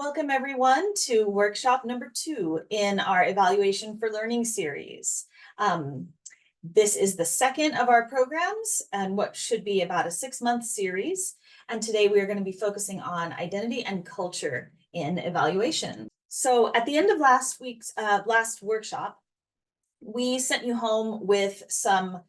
Welcome everyone to workshop number 2 in our Evaluation for Learning series. This is the second of our programs and what should be about a 6-month series. And today we are going to be focusing on identity and culture in evaluation. So at the end of last workshop, we sent you home with some,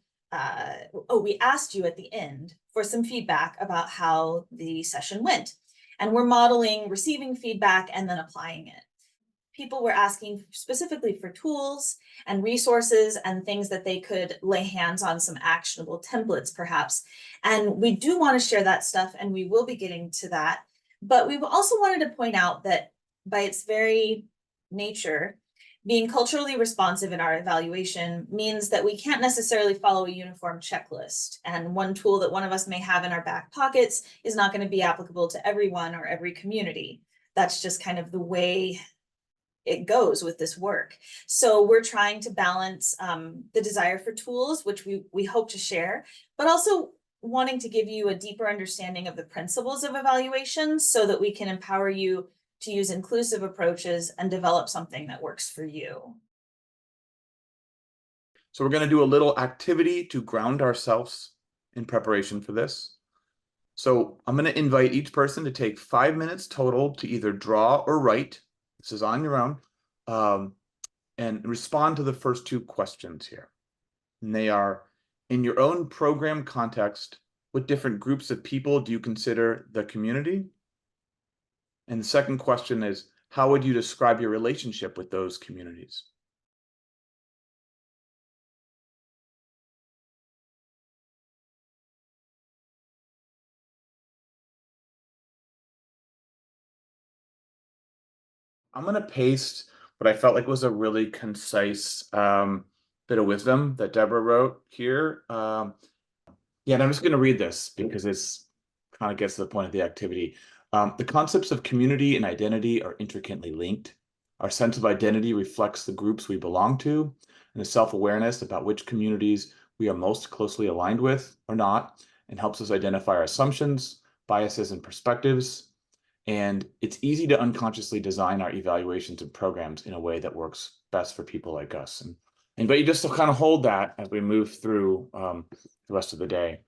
we asked you at the end for some feedback about how the session went. And we're modeling receiving feedback and then applying it. People were asking specifically for tools and resources and things that they could lay hands on, some actionable templates perhaps. And we do want to share that stuff, and we will be getting to that. But we've also wanted to point out that by its very nature, being culturally responsive in our evaluation means that we can't necessarily follow a uniform checklist. And one tool that one of us may have in our back pockets is not going to be applicable to everyone or every community. That's just kind of the way it goes with this work. So we're trying to balance the desire for tools, which we hope to share, but also wanting to give you a deeper understanding of the principles of evaluation so that we can empower you to use inclusive approaches and develop something that works for you. So we're going to do a little activity to ground ourselves in preparation for this. So I'm going to invite each person to take 5 minutes total to either draw or write. This is on your own, and respond to the first 2 questions here. And they are, in your own program context, what different groups of people do you consider the community? And the second question is, how would you describe your relationship with those communities? I'm going to paste what I felt like was a really concise bit of wisdom that Deborah wrote here. Yeah, and I'm just going to read this because it's kind of gets to the point of the activity. The concepts of community and identity are intricately linked. Our sense of identity reflects the groups we belong to, and the self-awareness about which communities we are most closely aligned with or not, and helps us identify our assumptions, biases, and perspectives. And it's easy to unconsciously design our evaluations and programs in a way that works best for people like us. And I invite you just to kind of hold that as we move through the rest of the day.